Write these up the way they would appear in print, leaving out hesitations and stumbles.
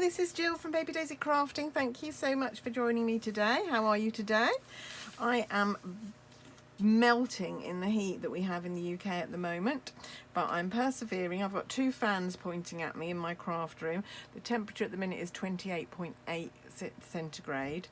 this is Jill from Baby Daisy Crafting. Thank you so much for joining me today. How are you today? I am melting in the heat that we have in the UK at the moment, but I'm persevering. I've got two fans pointing at me in my craft room. The temperature at the minute is 28.8 centigrade.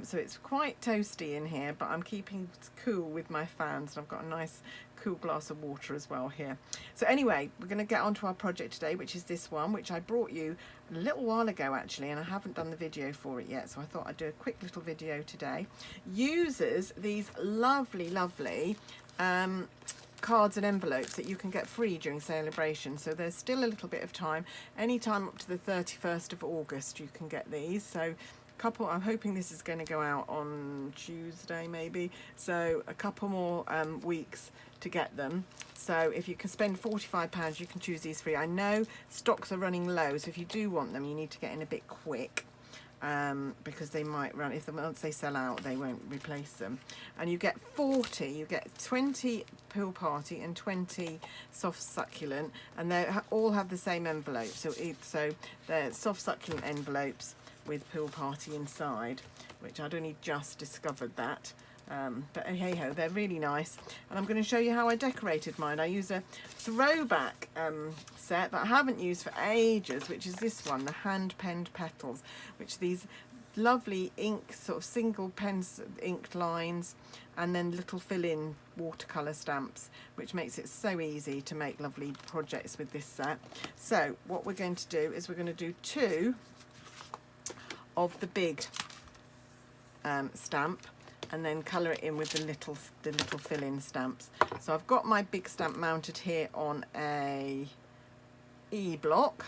So it's quite toasty in here, but I'm keeping cool with my fans, and I've got a nice cool glass of water as well here. So anyway, we're going to get on to our project today, which is this one, which I brought you a little while ago actually, and I haven't done the video for it yet, so I thought I'd do a quick little video today. Uses these lovely cards and envelopes that you can get free during Salebration, so there's still a little bit of time. Any time up to the 31st of August you can get these. So couple, I'm hoping this is going to go out on Tuesday maybe, so a couple more weeks to get them. So if you can spend £45, you can choose these free. I know stocks are running low, so if you do want them you need to get in a bit quick, because they might run, once they sell out they won't replace them. And you get 20 Pool Party and 20 Soft Succulent, and they all have the same envelope, so they're Soft Succulent envelopes with Pool Party inside, which I'd only just discovered that, but hey ho, they're really nice. And I'm going to show you how I decorated mine. I use a throwback set that I haven't used for ages, which is this one, the hand penned petals, which these lovely ink, sort of single pens inked lines, and then little fill-in watercolour stamps, which makes it so easy to make lovely projects with this set. So what we're going to do is we're going to do two of the big stamp, and then colour it in with the little fill-in stamps. So I've got my big stamp mounted here on a E-block,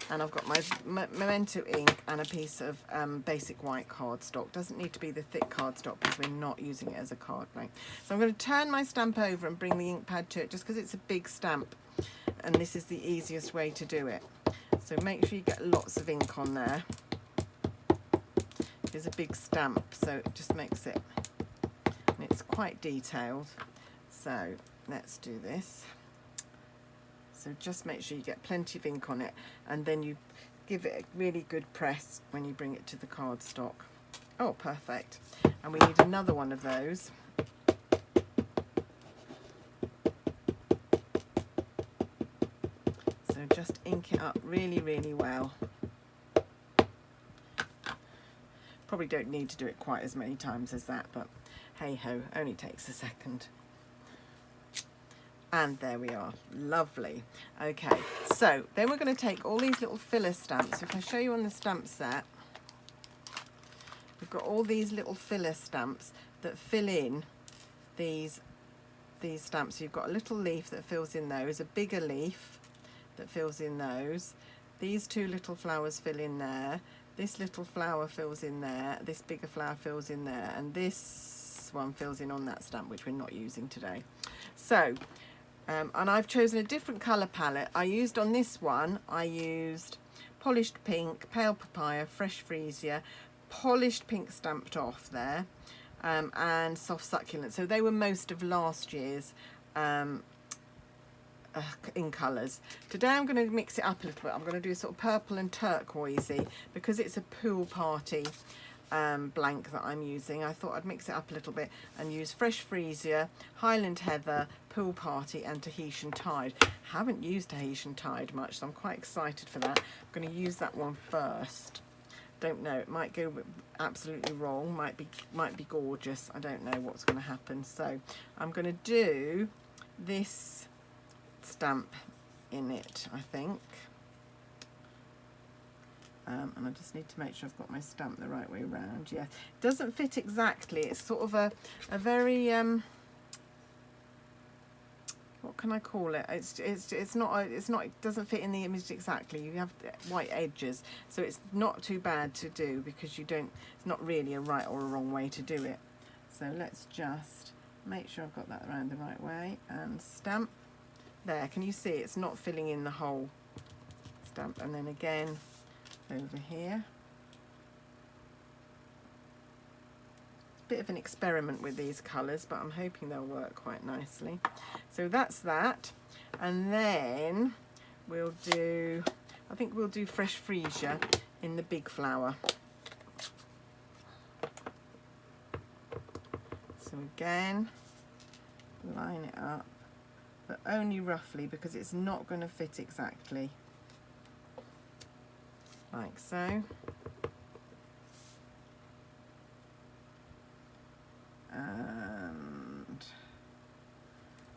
and I've got my Memento ink and a piece of basic white cardstock. Doesn't need to be the thick cardstock because we're not using it as a card blank. So I'm going to turn my stamp over and bring the ink pad to it, just because it's a big stamp and this is the easiest way to do it. So make sure you get lots of ink on there. It's a big stamp, so it just makes it, and it's quite detailed. So let's do this. So just make sure you get plenty of ink on it, and then you give it a really good press when you bring it to the cardstock. Oh, perfect. And we need another one of those. So just ink it up really well. Probably don't need to do it quite as many times as that, but hey ho, only takes a second. And there we are, lovely. Okay, so then we're going to take all these little filler stamps. If I show you on the stamp set, we've got all these little filler stamps that fill in these stamps. So you've got a little leaf that fills in those, a bigger leaf that fills in those. These two little flowers fill in there. This little flower fills in there, this bigger flower fills in there, and this one fills in on that stamp, which we're not using today. So, and I've chosen a different colour palette. I used on this one, I used polished pink, pale papaya, fresh freesia, polished pink stamped off there, and soft succulent. So they were most of last year's in colours. Today I'm going to mix it up a little bit. I'm going to do sort of purple and turquoisey because it's a Pool Party blank that I'm using. I thought I'd mix it up a little bit and use fresh freesia, Highland heather, Pool Party and Tahitian tide. Haven't used Tahitian tide much, so I'm quite excited for that. I'm going to use that one first. Don't know, it might go absolutely wrong, might be gorgeous. I don't know what's going to happen. So I'm going to do this stamp in it, I think, and I just need to make sure I've got my stamp the right way around. Yeah, it doesn't fit exactly. It's sort of a very what can I call it? It's not it doesn't fit in the image exactly. You have white edges, so it's not too bad to do because it's not really a right or a wrong way to do it. So let's just make sure I've got that around the right way and stamp. There, can you see it's not filling in the whole stamp? And then again over here. Bit of an experiment with these colours, but I'm hoping they'll work quite nicely. So that's that, and then we'll do, I think we'll do fresh freesia in the big flower. So again, line it up, but only roughly because it's not going to fit exactly. Like so. And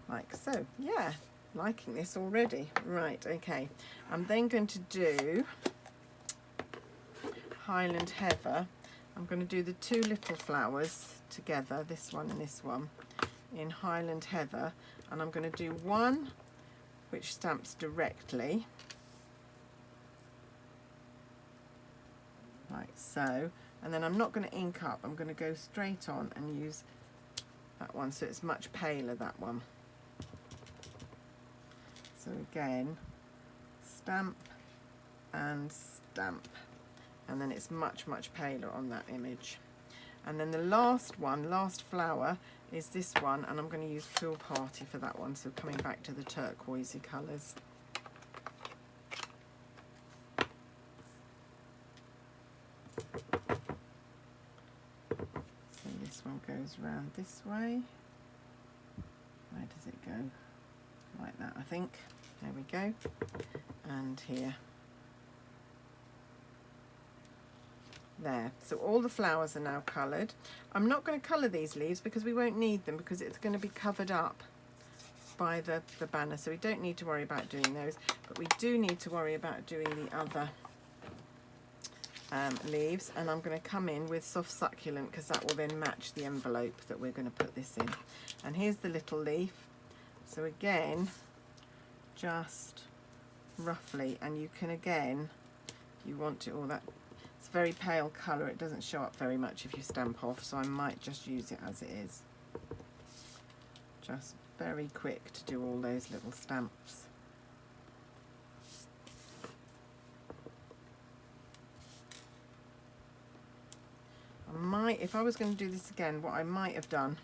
like so. Yeah, liking this already. Right, okay. I'm then going to do Highland Heather. I'm going to do the two little flowers together, this one and this one, in Highland Heather, and I'm going to do one which stamps directly, like so, and then I'm not going to ink up, I'm going to go straight on and use that one, so it's much paler, that one. So again, stamp and stamp, and then it's much paler on that image. And then the last one, last flower, is this one, and I'm going to use Pool Party for that one, so coming back to the turquoisey colours. So this one goes round this way. Where does it go? Like that, I think. There we go. And here. There, so all the flowers are now coloured. I'm not going to colour these leaves because we won't need them, because it's going to be covered up by the banner, so we don't need to worry about doing those, but we do need to worry about doing the other leaves, and I'm going to come in with Soft Succulent because that will then match the envelope that we're going to put this in. And here's the little leaf, so again, just roughly, and you can again, if you want to, all that, it's very pale colour, it doesn't show up very much if you stamp off, so I might just use it as it is. Just very quick to do all those little stamps. I might, if I was going to do this again, what I might have done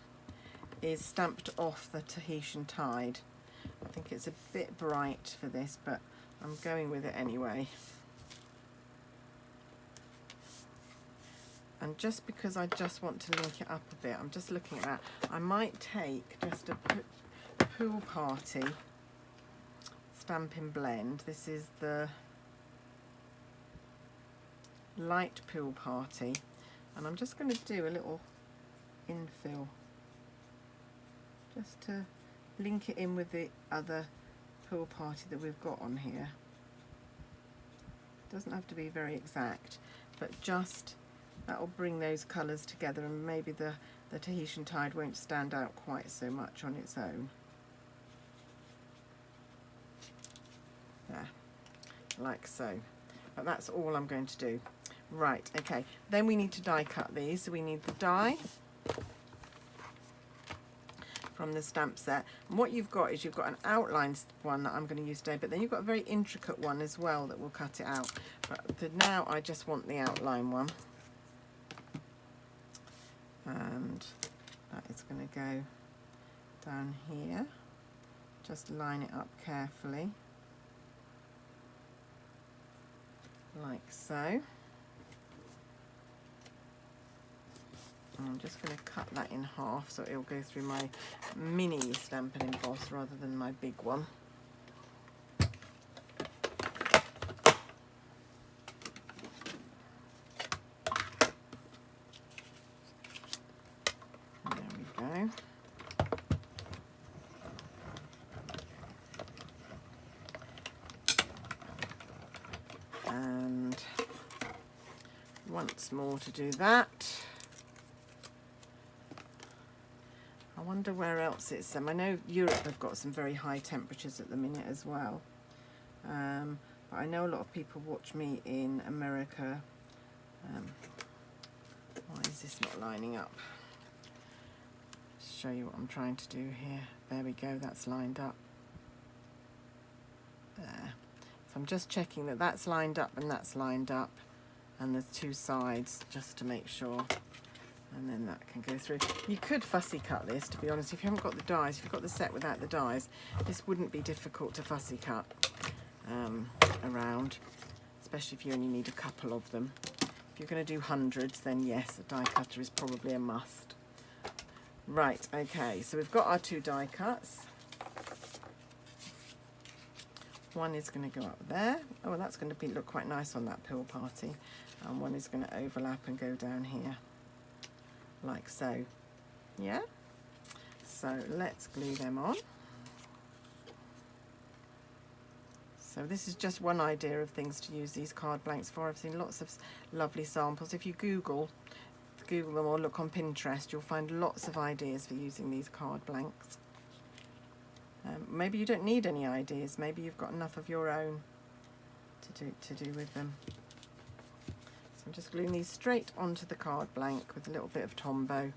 is stamped off the Tahitian Tide. I think it's a bit bright for this, but I'm going with it anyway. And just because I just want to link it up a bit, I'm just looking at that, I might take just a Pool Party Stampin' Blend. This is the light Pool Party, and I'm just going to do a little infill just to link it in with the other Pool Party that we've got on here. Doesn't have to be very exact, but just that'll bring those colours together, and maybe the Tahitian Tide won't stand out quite so much on its own. There, like so. But that's all I'm going to do. Right, okay. Then we need to die cut these, so we need the die from the stamp set. And what you've got is you've got an outline one that I'm going to use today, but then you've got a very intricate one as well that will cut it out. But for now, I just want the outline one. And that is going to go down here. Just line it up carefully, like so. And I'm just going to cut that in half so it'll go through my mini Stampin' Emboss rather than my big one. And once more to do that. I wonder where else it's I know Europe have got some very high temperatures at the minute as well, but I know a lot of people watch me in America. Why is this not lining up? Show you what I'm trying to do here. There we go, that's lined up. There. So I'm just checking that that's lined up and that's lined up, and the two sides, just to make sure. And then that can go through. You could fussy cut this, to be honest, if you haven't got the dies. If you've got the set without the dies, this wouldn't be difficult to fussy cut around. It's especially if you only need a couple of them. If you're going to do hundreds, then yes, a die cutter is probably a must. Right, okay, so we've got our 2 die cuts. One is going to go up there. Oh, that's going to look quite nice on that pool party. And one is going to overlap and go down here, like so. Yeah? So let's glue them on. So this is just one idea of things to use these card blanks for. I've seen lots of lovely samples. If you Google them or look on Pinterest, you'll find lots of ideas for using these card blanks. Maybe you don't need any ideas. Maybe you've got enough of your own to do with them. So I'm just gluing these straight onto the card blank with a little bit of Tombow.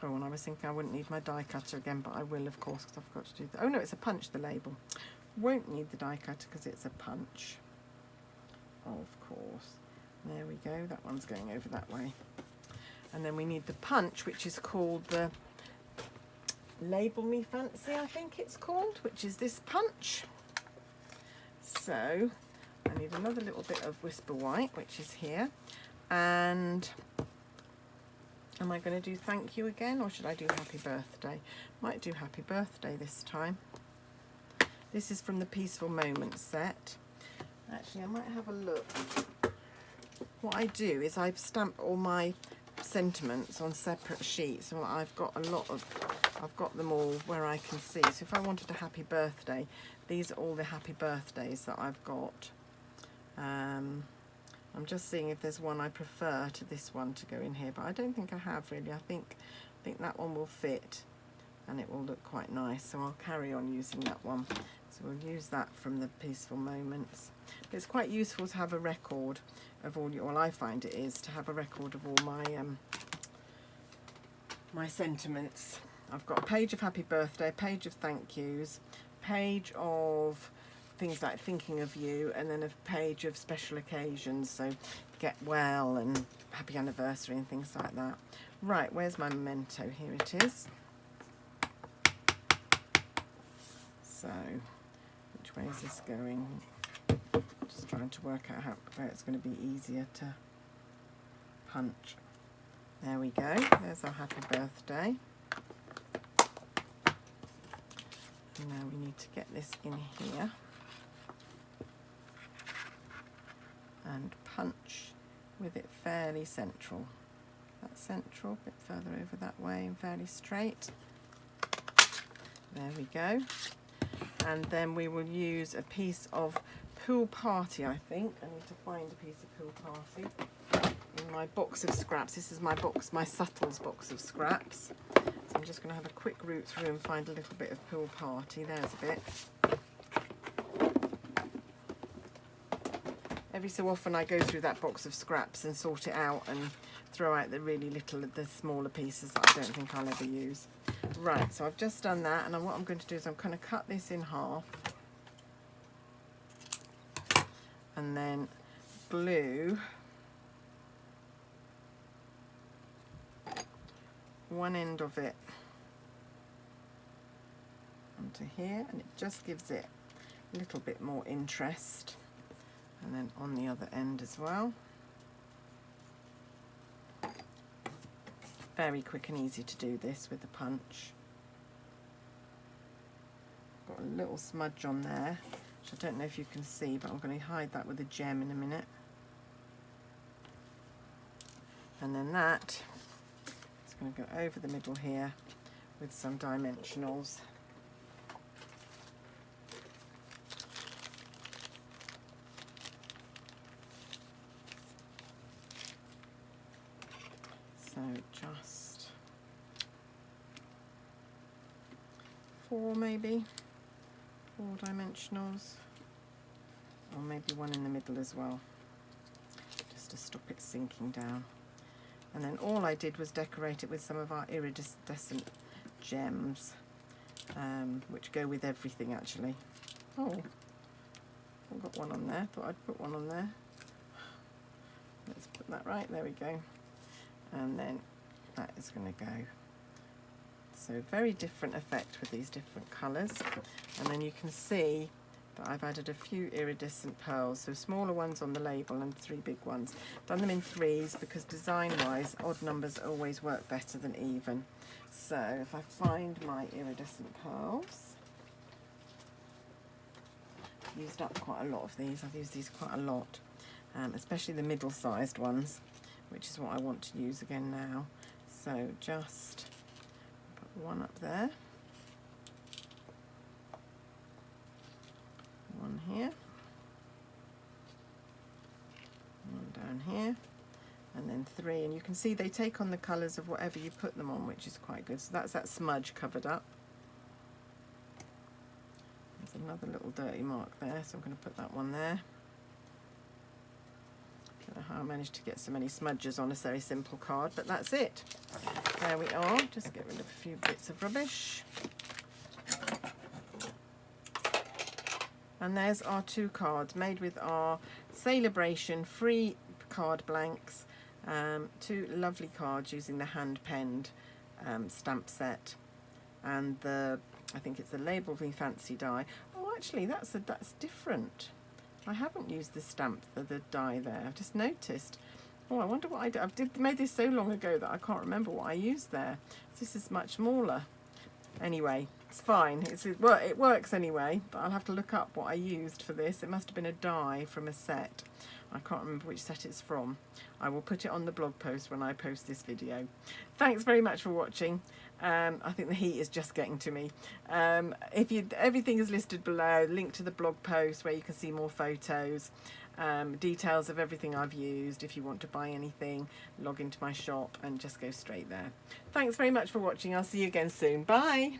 Oh, and I was thinking I wouldn't need my die cutter again, but I will, of course, because I've got to do that. Oh no, it's a punch, the label. Won't need the die cutter because it's a punch. Of course. There we go, that one's going over that way. And then we need the punch, which is called the Label Me Fancy, I think it's called, which is this punch. So I need another little bit of Whisper White, which is here. And am I going to do thank you again, or should I do happy birthday? Might do happy birthday this time. This is from the Peaceful Moments set. Actually, I might have a look. What I do is I stamp all my sentiments on separate sheets. So I've got them all where I can see. So if I wanted a happy birthday, these are all the happy birthdays that I've got. I'm just seeing if there's one I prefer to this one to go in here, but I don't think I have really. I think that one will fit and it will look quite nice. So I'll carry on using that one. So we'll use that from the Peaceful Moments. But it's quite useful to have a record of all your, well, I find it is, to have a record of all my my sentiments. I've got a page of happy birthday, a page of thank yous, page of things like thinking of you, and then a page of special occasions, so get well and happy anniversary and things like that. Right, where's my memento? Here it is. So, which way is this going? Just trying to work out where it's going to be easier to punch. There we go. There's our happy birthday. And now we need to get this in here and punch with it fairly central. That's central, a bit further over that way and fairly straight. There we go. And then we will use a piece of Pool Party, I think. I need to find a piece of Pool Party in my box of scraps. This is my box, my Subtles box of scraps. So I'm just going to have a quick route through and find a little bit of Pool Party. There's a bit. Every so often I go through that box of scraps and sort it out and throw out the really little, the smaller pieces that I don't think I'll ever use. Right, so I've just done that, and what I'm going to do is I'm going to cut this in half and then glue one end of it onto here, and it just gives it a little bit more interest. And then on the other end as well. Very quick and easy to do this with the punch. Got a little smudge on there, which I don't know if you can see, but I'm going to hide that with a gem in a minute. And then that is going to go over the middle here with some dimensionals. So just 4 maybe, 4 dimensionals, or maybe one in the middle as well, just to stop it sinking down. And then all I did was decorate it with some of our iridescent gems, which go with everything actually. Oh, I've got one on there, thought I'd put one on there. Let's put that right, there we go. And then that is going to go So very different effect with these different colours. And then you can see that I've added a few iridescent pearls, so smaller ones on the label and 3 big ones. Done them in 3s because design-wise, odd numbers always work better than even. So if I find my iridescent pearls, I've used up quite a lot of these. I've used these quite a lot, especially the middle-sized ones, which is what I want to use again now. So just put one up there, one here, one down here, and then 3. And you can see they take on the colours of whatever you put them on, which is quite good. So that's that smudge covered up. There's another little dirty mark there, so I'm going to put that one there. Don't know how I managed to get so many smudges on a very simple card, but that's it. There we are. Just get rid of a few bits of rubbish. And there's our 2 cards made with our Salebration free card blanks. 2 lovely cards using the hand-penned stamp set, and the, I think it's the Label Me Fancy die. Oh, actually, that's different. I haven't used the stamp, the die there. I've just noticed. Oh, I wonder what I did. I've made this so long ago that I can't remember what I used there. This is much smaller. Anyway, it's fine. Well, it works anyway, but I'll have to look up what I used for this. It must have been a die from a set. I can't remember which set it's from. I will put it on the blog post when I post this video. Thanks very much for watching. I think the heat is just getting to me. Everything is listed below. Link to the blog post where you can see more photos, details of everything I've used. If you want to buy anything, log into my shop and just go straight there. Thanks very much for watching. I'll see you again soon. Bye.